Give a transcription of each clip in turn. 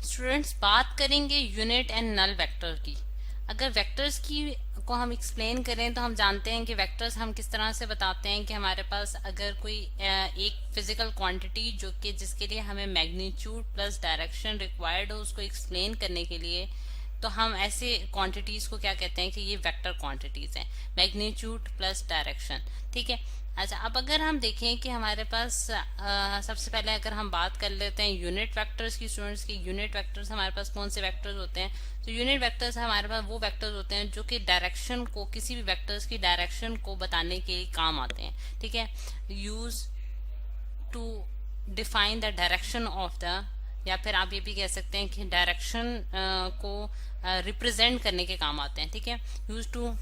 Students बात करेंगे unit and null vector की। अगर वेक्टर्स की को हम एक्सप्लेन करें तो हम जानते हैं कि वेक्टर्स हम किस तरह से बताते हैं कि हमारे पास अगर कोई एक फिजिकल क्वांटिटी जो कि जिसके लिए हमें मैग्नीट्यूड प्लस डायरेक्शन रिक्वायर्ड हो उसको एक्सप्लेन करने के लिए, तो हम ऐसे क्वांटिटीज को क्या कहते हैं कि ये वेक्टर क्वांटिटीज हैं, मैग्नीट्यूड प्लस डायरेक्शन। ठीक है। अच्छा, अब अगर हम देखें कि हमारे पास सबसे पहले अगर हम बात कर लेते हैं यूनिट वेक्टर्स की, स्टूडेंट्स की यूनिट वेक्टर्स हमारे पास कौन से वेक्टर्स होते हैं। तो यूनिट वेक्टर्स हमारे पास वो वेक्टर्स होते हैं जो कि डायरेक्शन को, किसी भी वेक्टर्स की डायरेक्शन को बताने के काम आते हैं। ठीक है। Use to define the direction of the, या फिर आप ये भी कह सकते हैं कि डायरेक्शन को रिप्रेजेंट करने के काम आते हैं। ठीक है। यूज टू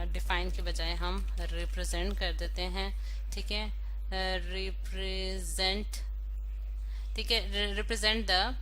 डिफाइन के बजाय हम रिप्रेजेंट कर देते हैं। ठीक है। रिप्रेजेंट, ठीक है, रिप्रेजेंट द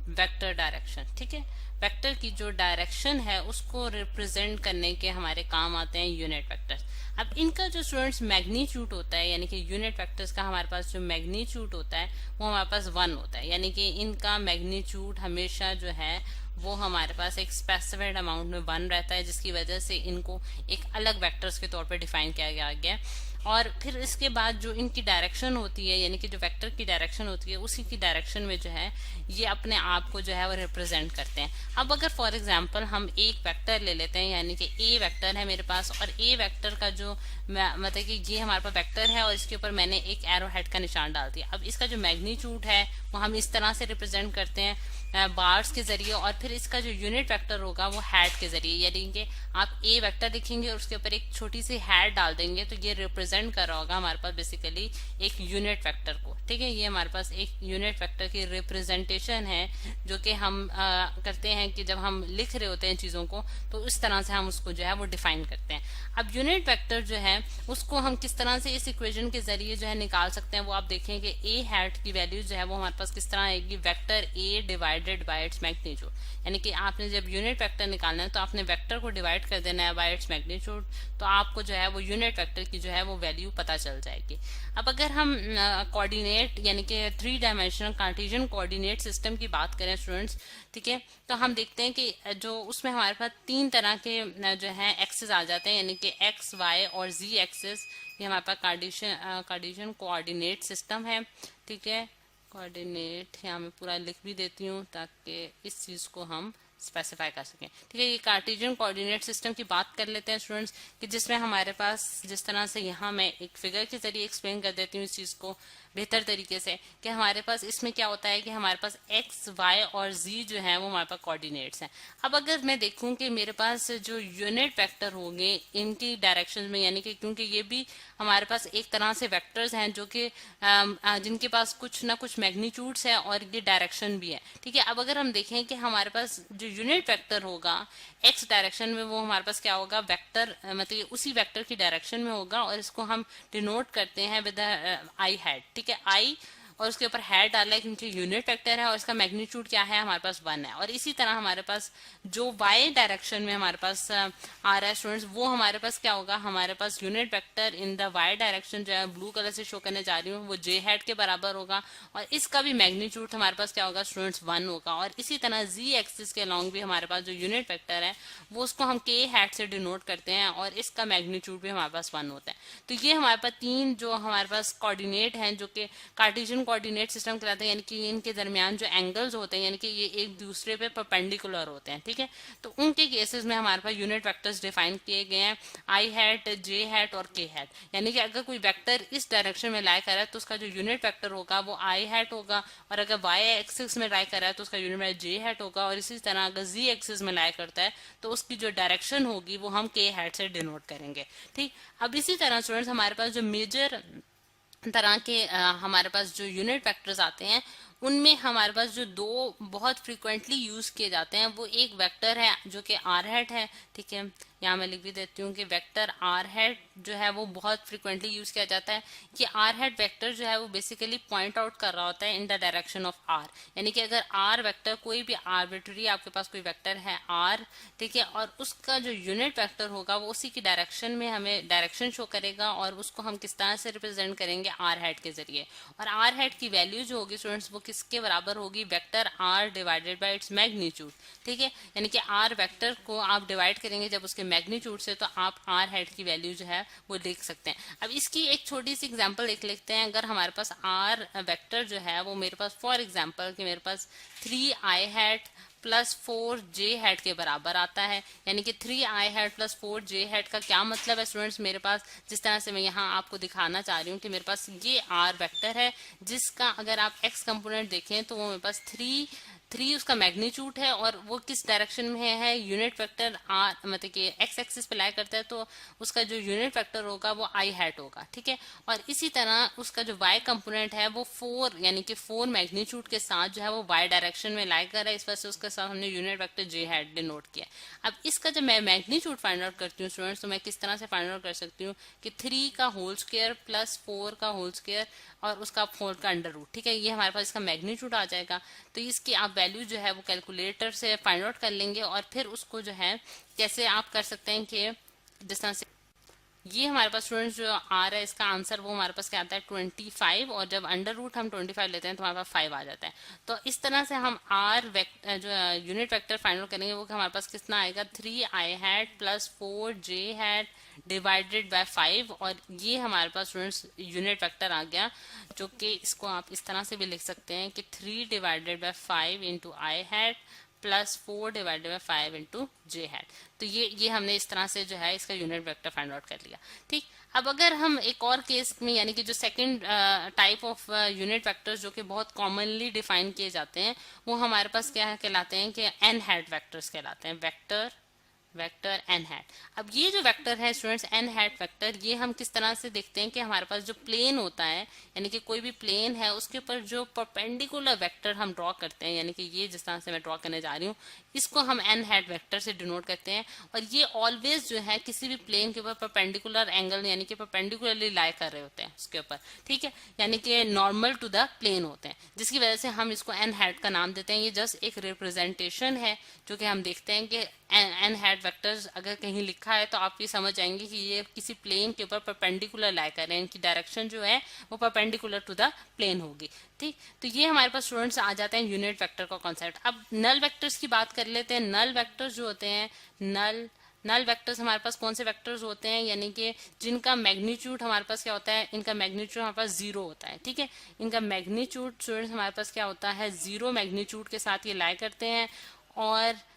वेक्टर डायरेक्शन। ठीक है। वेक्टर की जो डायरेक्शन है उसको रिप्रेजेंट करने के हमारे काम आते हैं यूनिट वेक्टर्स। अब इनका जो स्टूडेंट्स मैग्नीट्यूड होता है, यानी कि यूनिट वेक्टर्स का हमारे पास जो मैग्नीट्यूड होता है वो हमारे पास 1 होता है, यानी कि इनका मैग्नीट्यूड हमेशा जो है वो हमारे पास एक स्पेसिफाइड अमाउंट में 1 रहता है, जिसकी वजह से इनको एक अलग वेक्टर्स के तौर पर डिफाइन किया गया है। और फिर इसके बाद जो इनकी डायरेक्शन होती है, यानी कि जो वेक्टर की डायरेक्शन होती है उसी की डायरेक्शन में जो है ये अपने आप को जो है वो रिप्रेजेंट करते हैं। अब अगर फॉर एग्जांपल हम एक वेक्टर ले लेते हैं, यानी कि ए वेक्टर है मेरे पास, और ए वेक्टर का जो मतलब कि ये हमारे पास वेक्टर है और इसके ऊपर मैंने एक एरो हेड का निशान डाल दिया। अब इसका जो मैग्नीट्यूड है वो हम इस तरह से रिप्रेजेंट करते हैं बार्स के जरिए, और फिर इसका जो यूनिट वेक्टर होगा वो हैड के जरिए, यानी कि आप ए वेक्टर लिखेंगे और उसके ऊपर एक छोटी सी हैड डाल देंगे तो ये रिप्रेजेंट कर रहा होगा हमारे पास बेसिकली एक यूनिट वेक्टर को। ठीक है। ये हमारे पास एक यूनिट वेक्टर की रिप्रेजेंटेशन है जो कि हम करते हैं कि जब हम लिख रहे होते हैं चीजों को तो इस तरह से हम उसको जो है वो डिफाइन करते हैं। अब यूनिट वेक्टर जो है उसको हम किस तरह से इस इक्वेशन के जरिए जो है निकाल सकते हैं, वो आप देखें कि ए हैट की वैल्यू जो है वो हमारे पास किस तरह आएगी, vector A divided by its magnitude. यानी कि आपने जब यूनिट वेक्टर निकालना है तो आपने वेक्टर को डिवाइड कर देना है बाय इट्स मैग्नीट्यूड, तो आपको जो है वो यूनिट वेक्टर की जो है वो वैल्यू पता चल जाएगी। अब अगर हम कोऑर्डिनेट यानी कि 3 डायमेंशनल कार्टेशियन कोऑर्डिनेट सिस्टम की बात करें स्टूडेंट्स, ठीक है, तो हम देखते हैं कि जो उसमें हमारे पास 3 तरह के जो है एक्सेस आ जाते हैं, यानी कि एक्स, वाई और जी एक्सेस। ये हमारे पास कार्टेशियन कोऑर्डिनेट सिस्टम है। ठीक है। कोऑर्डिनेट यहाँ मैं पूरा लिख भी देती हूँ ताकि इस चीज को हम स्पेसिफाई कर सकें। ठीक है। ये कार्टेशियन कोऑर्डिनेट सिस्टम की बात कर लेते हैं स्टूडेंट्स, कि जिसमें हमारे पास जिस तरह से यहाँ मैं एक फिगर के जरिए एक्सप्लेन कर देती हूँ इस चीज को बेहतर तरीके से, कि हमारे पास इसमें क्या होता है कि हमारे पास एक्स, वाई और जी जो है वो हमारे पास कोऑर्डिनेट्स हैं। अब अगर मैं देखूं कि मेरे पास जो यूनिट वेक्टर होंगे इनकी डायरेक्शन में, यानी कि क्योंकि ये भी हमारे पास एक तरह से वेक्टर्स हैं जो कि जिनके पास कुछ ना कुछ मैग्नीट्यूड्स है और ये डायरेक्शन भी है। ठीक है। अब अगर हम देखें कि हमारे पास जो यूनिट वेक्टर होगा एक्स डायरेक्शन में, वो हमारे पास क्या होगा, वेक्टर मतलब उसी वेक्टर की डायरेक्शन में होगा, और इसको हम डिनोट करते हैं विद आई हैड। ठीक है। आई और उसके ऊपर हैड डाला है क्योंकि यूनिट वेक्टर है और इसका मैग्नीट्यूड क्या है, हमारे पास 1 है। और इसी तरह हमारे पास जो वाई डायरेक्शन में हमारे पास आ रहा है स्टूडेंट्स, वो हमारे पास क्या होगा, हमारे पास unit vector in the Y direction जो है ब्लू कलर से शो करने जा रही हूँ वो जे हैड के बराबर होगा, और इसका भी मैग्नीट्यूड हमारे पास क्या होगा स्टूडेंट्स 1 होगा। और इसी तरह जी एक्सिस के अलॉन्ग भी हमारे पास जो यूनिट वेक्टर है वो उसको हम के हैड से डिनोट करते हैं और इसका मैग्नीट्यूड भी हमारे पास 1 होता है। तो ये हमारे पास 3 जो हमारे पास कोऑर्डिनेट हैं जो कि कार्टेशियन कोऑर्डिनेट सिस्टम कहलाते हैं, यानी कि इनके दरमियान जो एंगल्स होते हैं यानी कि ये एक दूसरे पे परपेंडिकुलर होते हैं। ठीक है। तो उनके केसेस में हमारे पास यूनिट वेक्टर्स डिफाइन किए गए हैं, आई हैट, जे हैट और के हैट। यानी कि अगर कोई वेक्टर इस डायरेक्शन में लाई कर रहा है तो उसका जो यूनिट वेक्टर होगा वो आई हैट होगा, और अगर वाई एक्सिस में लाई कर रहा है तो उसका यूनिट वेक्टर जे हैट होगा, और इसी तरह अगर जी एक्सिस में लाई करता है तो उसकी जो डायरेक्शन होगी वो हम के हैट से डिनोट करेंगे। ठीक। अब इसी तरह स्टूडेंट्स हमारे पास जो मेजर तरह के हमारे पास जो यूनिट वेक्टर्स आते हैं उनमें हमारे पास जो 2 बहुत फ्रिक्वेंटली यूज किए जाते हैं वो एक वेक्टर है जो कि आर हैट है। ठीक है। यहाँ मैं लिख भी देती हूँ कि वेक्टर आर हैट जो है वो बहुत फ्रिक्वेंटली यूज किया जाता है कि आर हैट वेक्टर जो है वो बेसिकली पॉइंट आउट कर रहा होता है in the direction of r, यानी कि अगर आर वेक्टर कोई भी आर्बिट्री आपके पास कोई वेक्टर है आर, ठीक है, और उसका जो यूनिट वेक्टर होगा वो उसी की डायरेक्शन में हमें डायरेक्शन शो करेगा और उसको हम किस तरह से रिप्रेजेंट करेंगे आर हैट के जरिए। और आर हैट की वैल्यू जो होगी स्टूडेंट्स वो किसके बराबर होगी, vector r divided by its magnitude, ठीक है, यानी कि आर वेक्टर को आप डिवाइड करेंगे जब उसके मैग्नीट्यूड से तो आप आर हैट की वैल्यू जो है वो देख सकते हैं। अब इसकी एक छोटी सी एग्जांपल देख लेते हैं। अगर हमारे पास आर वेक्टर जो है वो मेरे पास फॉर एग्जांपल कि मेरे पास 3i hat plus 4j hat के बराबर आता है, यानी कि 3i hat plus 4j hat का क्या मतलब है स्टूडेंट्स, मेरे पास जिस तरह से मैं यहाँ आपको दिखाना चाह रही हूँ कि मेरे पास ये r वेक्टर है जिसका अगर आप x कंपोनेंट देखें तो वो मेरे पास 3 उसका मैग्नीट्यूड है और वो किस डायरेक्शन में है, यूनिट वेक्टर आर मतलब कि एक्स एक्सिस पे लाई करता है तो उसका जो यूनिट वेक्टर होगा वो आई हैट होगा, ठीक है। और इसी तरह उसका जो वाई कंपोनेंट है वो 4 यानी कि 4 मैग्नीट्यूड के साथ जो है वो वाई डायरेक्शन में लाई कर रहा है, इस वजह से उसके साथ हमने यूनिट वेक्टर जे हैट डिनोट किया। अब इसका जब मैं मैग्नीट्यूड फाइंड आउट करती हूँ स्टूडेंट्स तो मैं किस तरह से फाइंड आउट कर सकती हूँ कि 3 का होल स्क्वायर प्लस 4 का होल स्क्वायर और उसका 4 का अंडर रूट, ठीक है, ये हमारे पास इसका मैग्नीट्यूड आ जाएगा। तो इसकी आप वैल्यू जो है वो कैलकुलेटर से फाइंड आउट कर लेंगे और फिर उसको जो है कैसे आप कर सकते हैं कि जिस तरह से ये हमारे पास स्टूडेंट्स जो आ रहा है इसका आंसर वो हमारे पास क्या आता है 25, और जब अंडर रूट हम 25 लेते हैं तो हमारे पास 5 आ जाता है। तो इस तरह से हम आर जो यूनिट वेक्टर फाइंड आउट करेंगे वो हमारे पास कितना आएगा 3i hat plus 4j hat divided by 5, और ये हमारे पास स्टूडेंट्स यूनिट वेक्टर आ गया जो कि इसको आप इस तरह से भी लिख सकते हैं कि 3 divided by 5 into I hat plus 4 divided by 5 into J hat. तो ये हमने इस तरह से जो है इसका यूनिट वेक्टर फाइंड आउट कर लिया, ठीक। अब अगर हम एक और केस में यानी कि जो second type of unit vectors जो कि बहुत कॉमनली डिफाइन किए जाते हैं वो हमारे पास क्या कहलाते हैं कि एन हैट वेक्टर्स कहलाते हैं, वेक्टर एन हैट। अब ये जो वेक्टर है स्टूडेंट्स एन हैट वेक्टर, ये हम किस तरह से देखते हैं कि हमारे पास जो प्लेन होता है यानी कि कोई भी प्लेन है उसके ऊपर जो परपेंडिकुलर वेक्टर हम ड्रॉ करते हैं, यानी कि ये जिस तरह से मैं ड्रॉ करने जा रही हूँ इसको हम एन हैट वेक्टर से डिनोट करते हैं। और ये ऑलवेज जो है किसी भी प्लेन के ऊपर परपेंडिकुलर एंगल यानी कि परपेंडिकुलरली लाई कर रहे होते हैं उसके ऊपर, ठीक है, यानी कि नॉर्मल टू द प्लेन होते हैं, जिसकी वजह से हम इसको एन हैट का नाम देते हैं। ये जस्ट एक रिप्रेजेंटेशन है जो कि हम देखते हैं कि एन हैट वेक्टर्स अगर कहीं लिखा है तो आप ये समझ जाएंगे कि ये किसी प्लेन के ऊपर परपेंडिकुलर लाई कर रहे हैं, इनकी डायरेक्शन जो है वो परपेंडिकुलर टू द प्लेन होगी, ठीक। तो ये हमारे पास स्टूडेंट्स आ जाते हैं यूनिट वेक्टर का कॉन्सेप्ट। अब नल वेक्टर्स की बात कर लेते हैं। नल वेक्टर्स जो होते हैं नल वेक्टर्स हमारे पास कौन से वेक्टर्स होते हैं, यानी कि जिनका मैग्नीट्यूड हमारे पास क्या होता है, इनका मैग्नीट्यूड हमारे पास 0 होता है, ठीक है। इनका मैग्नीट्यूड स्टूडेंट्स हमारे पास क्या होता है 0 मैग्नीट्यूड के साथ ये लाई करते हैं, और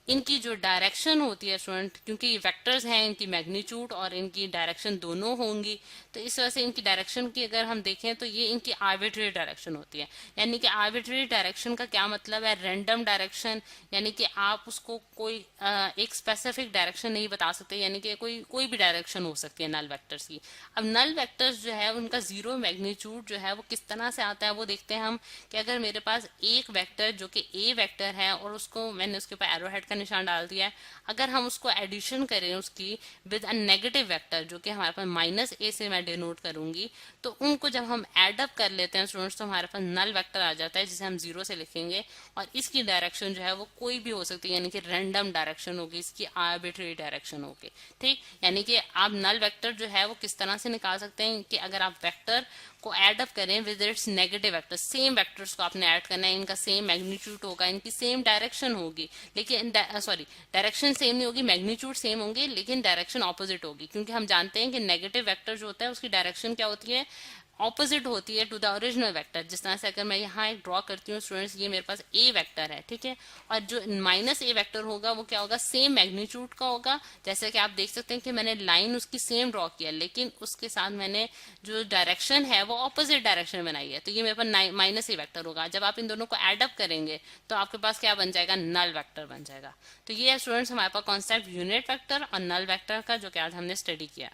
इनकी जो डायरेक्शन होती है स्टूडेंट, क्योंकि ये वेक्टर्स हैं इनकी मैग्नीट्यूड और इनकी डायरेक्शन दोनों होंगी, तो इस वजह से इनकी डायरेक्शन की अगर हम देखें तो ये इनकी आर्बिट्रेरी डायरेक्शन होती है। यानी कि आर्बिट्रेरी डायरेक्शन का क्या मतलब है, रैंडम डायरेक्शन, यानी कि आप उसको कोई एक स्पेसिफिक डायरेक्शन नहीं बता सकते, यानी कि कोई भी डायरेक्शन हो सकती है नल वेक्टर्स की। अब नल वेक्टर्स जो है उनका 0 मैग्नीट्यूड जो है वो किस तरह से आता है वो देखते हैं हम कि अगर मेरे पास एक वेक्टर जो कि ए वेक्टर है और उसको मैंने उसके ऊपर एरो हेड का निशान डाल दिया है, अगर हम उसको एडिशन करें उसकी विद अ नेगेटिव वेक्टर जो कि हमारे पास -a से मैं डिनोट करूंगी, तो उनको जब हम एड अप कर लेते हैं स्टूडेंट्स तो हमारे पास नल वेक्टर आ जाता है जिसे हम 0 से लिखेंगे, और इसकी डायरेक्शन जो है वो कोई भी हो सकती है, यानी कि रैंडम डायरेक्शन होगी, इसकी आर्बिट्रेरी डायरेक्शन होगी, ठीक। यानी कि आप नल वेक्टर जो है वो किस तरह से निकाल सकते हैं कि अगर आप वेक्टर को एड अप करें with its negative vector, same vectors को आपने ऐड करना है, इनका सेम मैग्नीट्यूड होगा, इनकी सेम डायरेक्शन होगी, लेकिन डायरेक्शन सेम नहीं होगी, मैग्नीट्यूड सेम होंगे लेकिन डायरेक्शन ऑपोजिट होगी, क्योंकि हम जानते हैं कि नेगेटिव वेक्टर जो होता है उसकी डायरेक्शन क्या होती है, ऑपोजिट होती है टू द ओरिजिनल वेक्टर। जिस तरह से अगर मैं यहाँ एक ड्रॉ करती हूँ स्टूडेंट्स, ये मेरे पास ए वेक्टर है, ठीक है, और जो -a वेक्टर होगा वो क्या होगा, सेम मैग्नीट्यूड का होगा। जैसे कि आप देख सकते हैं कि मैंने लाइन उसकी सेम ड्रॉ किया लेकिन उसके साथ मैंने जो डायरेक्शन है वो ऑपोजिट डायरेक्शन बनाई है, तो ये मेरे पास -a वेक्टर होगा। जब आप इन दोनों को एड अप करेंगे तो आपके पास क्या बन जाएगा, नल वेक्टर बन जाएगा। तो ये है स्टूडेंट्स हमारे पास कॉन्सेप्ट यूनिट वेक्टर और नल वेक्टर का जो कि आज हमने स्टडी किया।